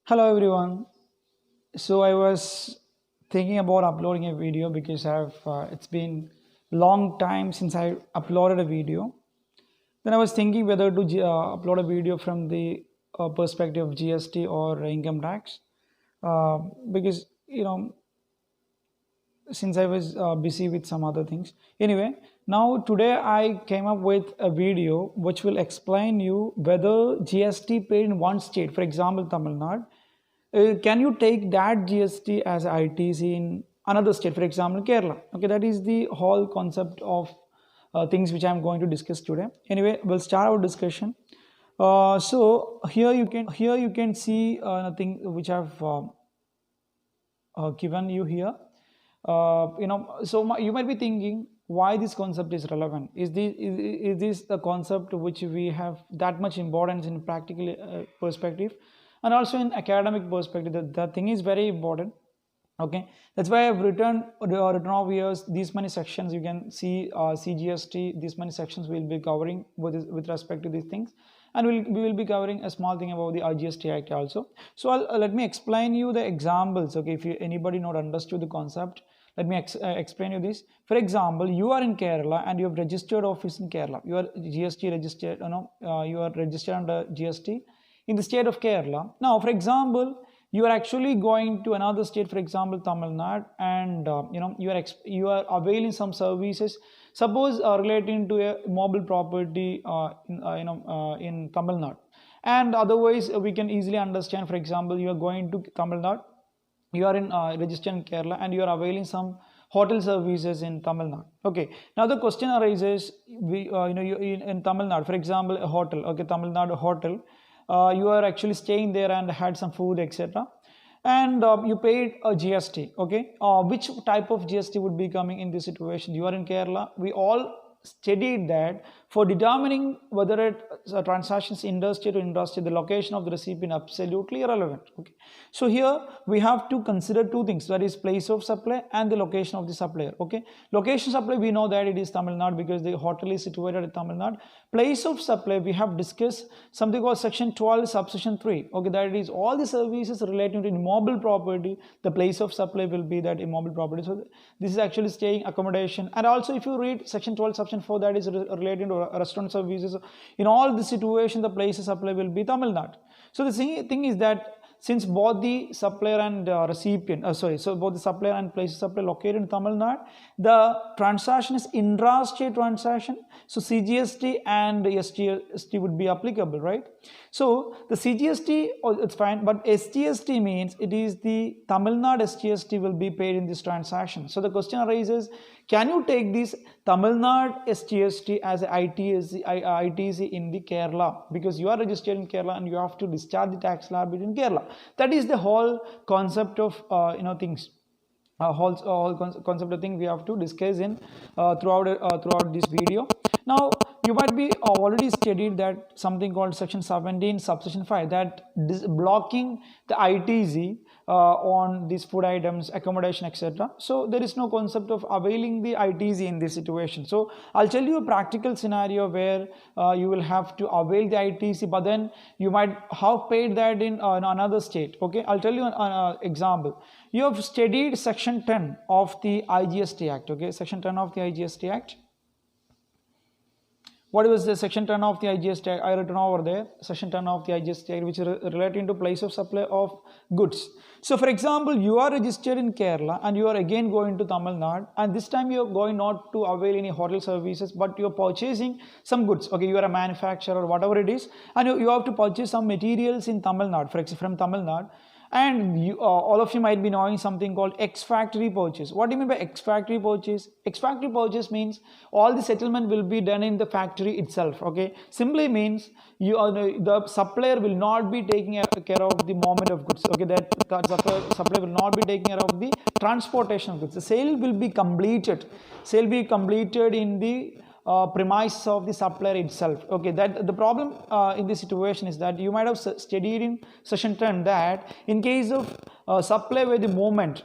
Hello everyone. So I was thinking about uploading a video because it's been long time since I uploaded a video. Then I was thinking whether to upload a video from the perspective of GST or income tax, because since I was busy with some other things. Anyway, now today I came up with a video which will explain you whether GST paid in one state, for example Tamil Nadu, can you take that GST as ITC in another state, for example Kerala? Okay, that is the whole concept of things which I am going to discuss today. Anyway, we'll start our discussion. So here you can see nothing which I've given you here. You might be thinking why this concept is relevant. Is this the concept which we have that much importance in practical perspective, and also in academic perspective? The thing is very important. Okay, that's why I've written over here these many sections. You can see CGST. These many sections we'll be covering with respect to these things, and we will be covering a small thing about the GST Act also. So let me explain you the examples. Okay, if anybody not understood the concept, let me explain you this. For example, you are in Kerala and you have registered office in Kerala. You are GST registered. You are registered under GST in the state of Kerala. Now, for example, you are actually going to another state, for example Tamil Nadu, and you are availing some services, suppose relating to a mobile property in Tamil Nadu, and otherwise we can easily understand. For example, you are going to Tamil Nadu, you are in registered in Kerala, and you are availing some hotel services in Tamil Nadu. Okay, now the question arises, in Tamil Nadu, for example, a hotel. Okay, Tamil Nadu hotel. You are actually staying there and had some food, etc., and you paid a GST. Okay, which type of GST would be coming in this situation? You are in Kerala. We all studied that for determining whether a transaction is interstate or intrastate, the location of the recipient absolutely irrelevant. Okay, so here we have to consider two things, that is place of supply and the location of the supplier. Okay, location supply, we know that it is Tamil Nadu because the hotel is situated in Tamil Nadu. Place of supply, we have discussed something called section 12 subsection 3. Okay, that is all the services relating to immobile property. The place of supply will be that immobile property. So this is actually staying, accommodation, and also if you read section 12 subsection 4, that is relating to restaurant services. In all the situations, the place of supply will be Tamil Nadu. So the thing is that since both the supplier and recipient, so both the supplier and place of supply located in Tamil Nadu, the transaction is intrastate transaction. So CGST and SGST would be applicable, right? So the CGST, it's fine, but SGST means it is the Tamil Nadu SGST will be paid in this transaction. So the question arises, can you take this Tamil Nadu SGST as a ITC in the Kerala? Because you are registered in Kerala and you have to discharge the tax liability in Kerala. That is the whole concept of things. Whole concept of thing we have to discuss in throughout this video. Now you might be already studied that something called section 17 subsection 5, that blocking the ITC on these food items, accommodation, etc. So there is no concept of availing the ITC in this situation. So I'll tell you a practical scenario where you will have to avail the ITC, but then you might have paid that in another state. Okay, I'll tell you an example. You have studied section 10 of the IGST Act. Okay, section 10 of the IGST Act. What was the section 10 of the IGST Act? I written over there, section 10 of the IGST Act, which is relating to place of supply of goods. So for example, you are registered in Kerala and you are again going to Tamil Nadu, and this time you are going not to avail any hotel services, but you are purchasing some goods. Okay, you are a manufacturer or whatever it is, and you have to purchase some materials in Tamil Nadu, for example, from Tamil Nadu. And you, all of you might be knowing something called ex-factory purchase. What do you mean by ex-factory purchase? Ex-factory purchase means all the settlement will be done in the factory itself. Okay, simply means the supplier will not be taking care of the movement of goods. Okay, that supplier will not be taking care of the transportation of goods. The sale will be completed. Sale will be completed in the premise of the supplier itself. Okay, that the problem in this situation is that you might have studied in session 10 that in case of supply where the movement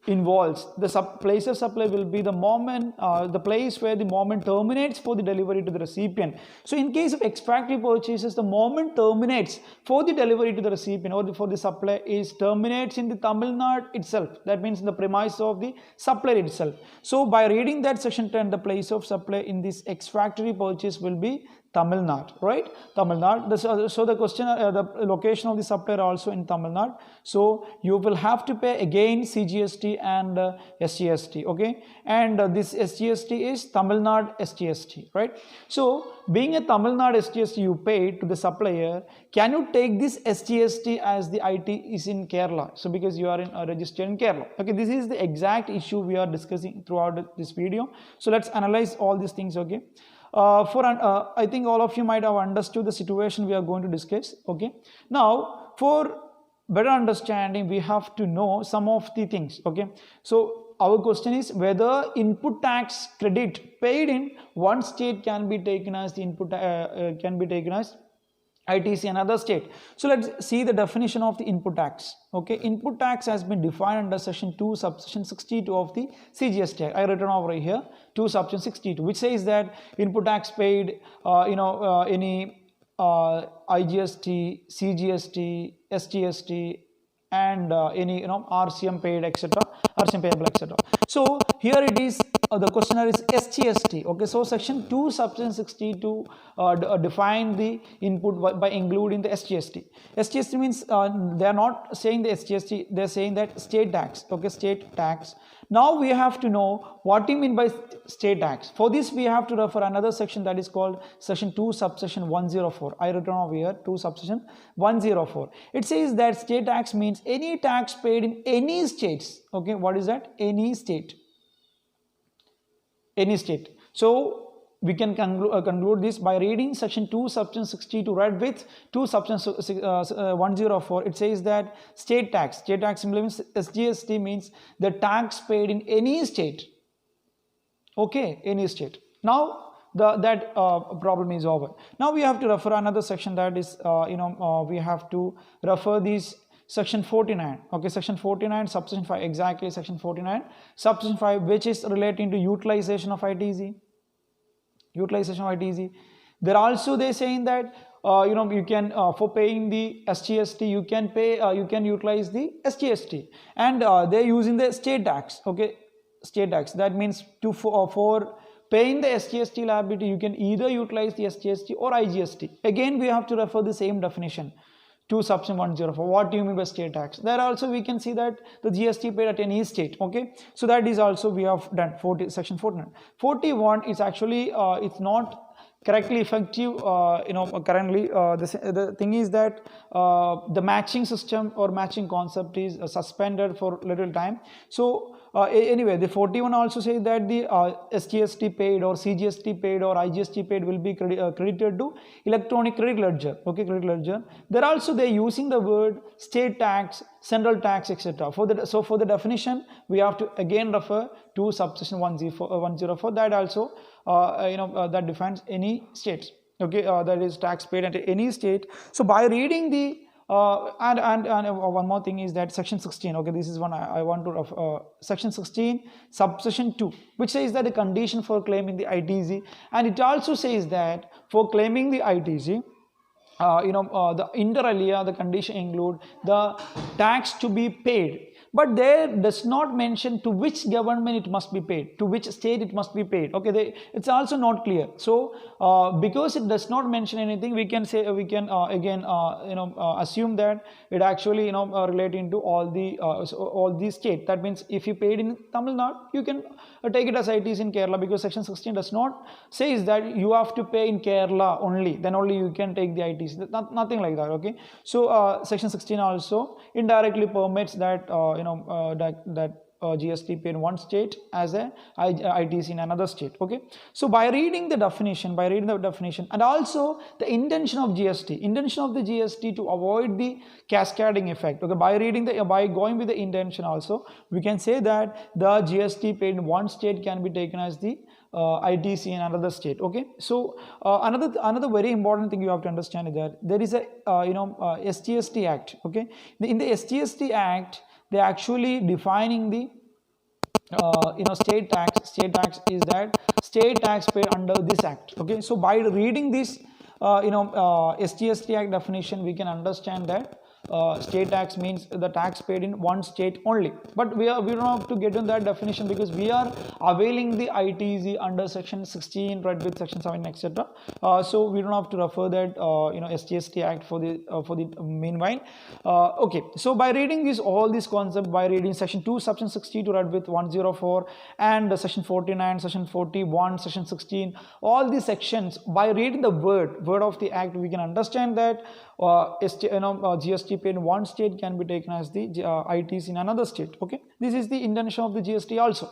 involves the place of supply will be the moment, the place where the moment terminates for the delivery to the recipient. So in case of extractive purchases, the moment terminates for the delivery to the recipient or for the supplier is terminates in the Tamil Nadu itself. That means the premise of the supplier itself. So by reading that section 10, the place of supply in this extractory purchase will be Tamil Nadu, right? Tamil Nadu. So the question, the location of the supplier also in Tamil Nadu. So you will have to pay again CGST and SGST, okay? And this SGST is Tamil Nadu SGST, right? So being a Tamil Nadu SGST you pay to the supplier, can you take this SGST as the IT is in Kerala? So because you are registered in Kerala, okay? This is the exact issue we are discussing throughout this video. So let's analyze all these things, okay? I think all of you might have understood the situation we are going to discuss, okay? Now for better understanding we have to know some of the things, okay? So our question is whether input tax credit paid in one state can be taken as the input can be taken as ITC in another state. So let's see the definition of the input tax. Okay, input tax has been defined under section 2 subsection 62 of the CGST Act. I written over here 2 subsection 62, which says that input tax paid any IGST, CGST, SGST and any RCM paid, etc., RCM payable, etc. So here it is, the questionnaire is SGST. Okay, so section 2 subsection 62 define the input by including the SGST. SGST means they are not saying the SGST, they are saying that state tax. Okay, state tax. Now we have to know what do you mean by state tax. For this we have to refer another section that is called section 2 subsection 104. I written over here 2 subsection 104. It says that state tax means any tax paid in any states. Okay, what is that? Any state. Any state. So we can conclude this by reading section 2 subsection 62 right with 2 subsection 104. It says that state tax simply means SGST means the tax paid in any state. Okay, any state. Now that problem is over. Now we have to refer another section that is we have to refer these section 49. Okay, section 49 subsection 5, exactly section 49 subsection 5, which is relating to utilization of ITC. Utilization of ITC. They're also they saying that you can for paying the SGST you can pay you can utilize the SGST, and they're using the state tax. Okay, state tax. That means for paying the SGST liability you can either utilize the SGST or IGST. Again we have to refer the same definition. 2 subsection 104. What do you mean by state tax? There also we can see that the GST paid at any state. Okay, so that is also we have done. Section 49. 41 is actually it's not correctly effective currently. The thing is that the matching system or matching concept is suspended for little time. So anyway, the 41 also says that the SGST paid or CGST paid or IGST paid will be credited to electronic credit ledger. Okay, credit ledger. There also they are using the word state tax, central tax, etc. For the definition we have to again refer to subsection 104. That also that defines any states. Okay, that is tax paid at any state. So by reading the and one more thing is that section 16. Okay, this is one I want to section 16 subsection 2, which says that the condition for claiming the ITC, and it also says that for claiming the ITC the inter alia the condition include the tax to be paid, but there does not mention to which government it must be paid, to which state it must be paid. Okay, it's also not clear. So because it does not mention anything, we can say again assume that it actually relating to all the state. That means if you paid in Tamil Nadu, you can take it as ITC in Kerala, because section 16 does not says that you have to pay in Kerala only, then only you can take the ITC. Nothing like that. Okay, so section 16 also indirectly permits that GST paid in one state as a ITC in another state. Okay, so by reading the definition, and also the intention of GST to avoid the cascading effect. Okay, by going with the intention also, we can say that the GST paid in one state can be taken as the ITC in another state. Okay, so another very important thing you have to understand is that there is a SGST Act. Okay, in the SGST Act they are actually defining the state tax is that state tax paid under this act. Okay, so by reading this SGST act definition, we can understand that state tax means the tax paid in one state only, but we don't have to get in that definition because we are availing the ITC under section 16 right with section 7 etc. So we don't have to refer that SGST act for the meanwhile. Okay, so by reading this all this concept, by reading section 2 section 62 right with 104 and section 49 section 41 section 16, all these sections, by reading the word of the act, we can understand that GST paid in one state can be taken as the ITC in another state. Okay, this is the intention of the GST also.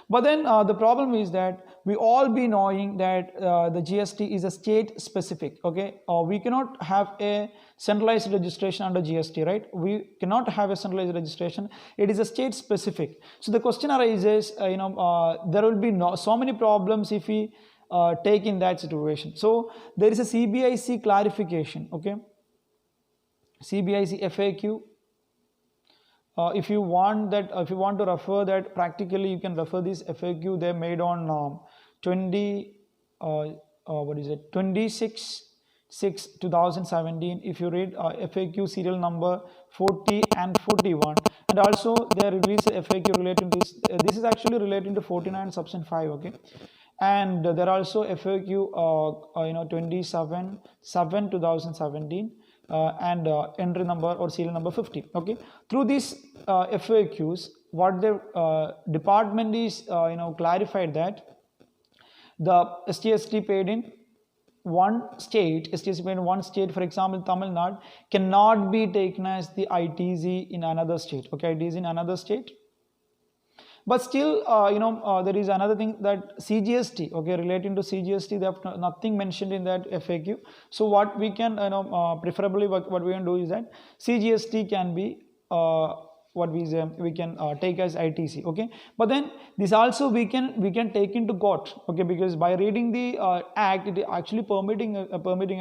But then the problem is that we all be knowing that the GST is a state specific. Okay, we cannot have a centralized registration under GST, right? We cannot have a centralized registration. It is a state specific. So the question arises, there will be so many problems if we take in that situation. So there is a CBIC clarification. Okay, CBIC FAQ. If you want to refer that practically, you can refer this FAQ. They made on 26/6/2017. If you read FAQ serial number 40 and 41, and also they released FAQ relating to this. This is actually relating to 49 subsection 5. Okay, and there are also FAQ 27/7/2017. And entry number or serial number 50. Okay, through these FAQs, what the department is clarified that the SGST paid in one state, for example Tamil Nadu, cannot be taken as the ITC in another state. Okay, it is in another state. But still, there is another thing that CGST, okay, relating to CGST, they have nothing mentioned in that FAQ. So what we can, preferably what we can do is that CGST can be what we say, we can take as ITC. Okay, but then this also we can take into court. Okay, because by reading the act, it is actually permitting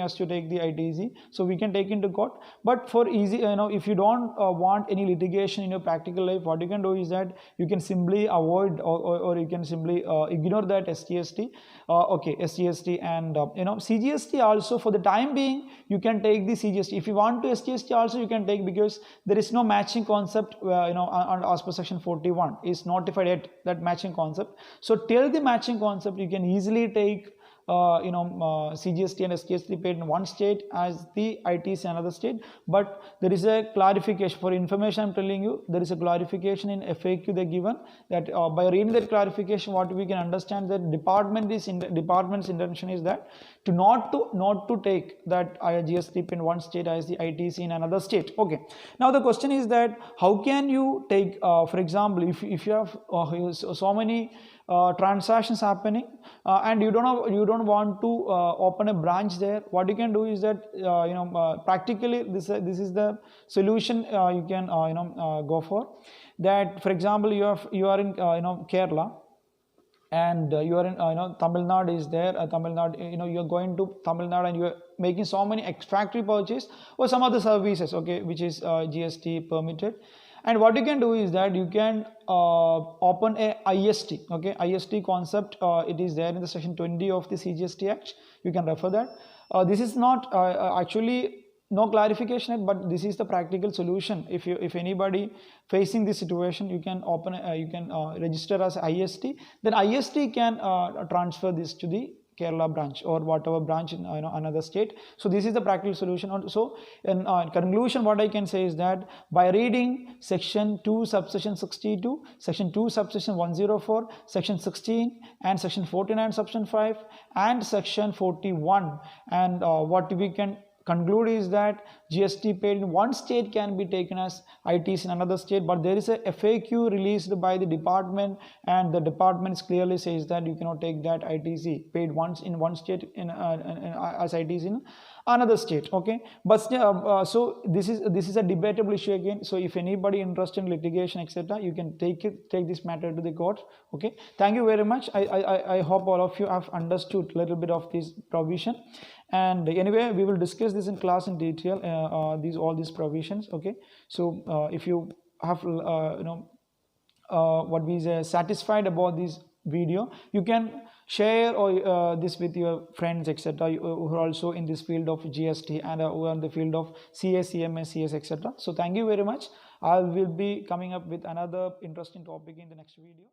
us to take the ITC, so we can take into court. But for easy, if you don't want any litigation in your practical life, what you can do is that you can simply avoid or you can simply ignore that SGST. Okay, SGST and CGST also, for the time being you can take the CGST. If you want to SGST also you can take, because there is no matching concept as per section 41 is notified yet, that matching concept. So till the matching concept, you can easily take CGST and SGST paid in one state as the ITC in another state. But there is a clarification for information. I'm telling you, there is a clarification in FAQ they given that by reading that clarification, what we can understand that department's intention is that to not to take that GST paid in one state as the ITC in another state. Okay. Now the question is that how can you take, for example, if you have so many transactions happening and you don't want to open a branch there, what you can do is that practically this is the solution you can go for. That for example, you are in Kerala, and you are in Tamil Nadu is there. Tamil Nadu, you are going to Tamil Nadu and you are making so many factory purchase or some other services, okay, which is GST permitted. And what you can do is that you can open a IST. Okay, IST concept, it is there in the section 20 of the CGST Act. You can refer that. This is not actually no clarification yet, but this is the practical solution. If anybody facing this situation, you can open register as IST. Then IST can transfer this to the Kerala branch or whatever branch in another state. So this is the practical solution. So in conclusion, what I can say is that by reading section 2 subsection 62, section 2 subsection 104, section 16 and section 49 subsection 5 and section 41, and what we can conclude is that GST paid in one state can be taken as ITC in another state, but there is a FAQ released by the department, and the department clearly says that you cannot take that ITC paid once in one state as ITC in another state. Okay, but so this is a debatable issue again. So if anybody interested in litigation etc., you can take this matter to the court. Okay, thank you very much. I hope all of you have understood a little bit of this provision. And anyway, we will discuss this in class in detail, all these provisions. Okay, so if you have what we say satisfied about this video, you can share or this with your friends, etc., who are also in this field of GST and who are in the field of CA, CMS, CS, etc. So thank you very much. I will be coming up with another interesting topic in the next video.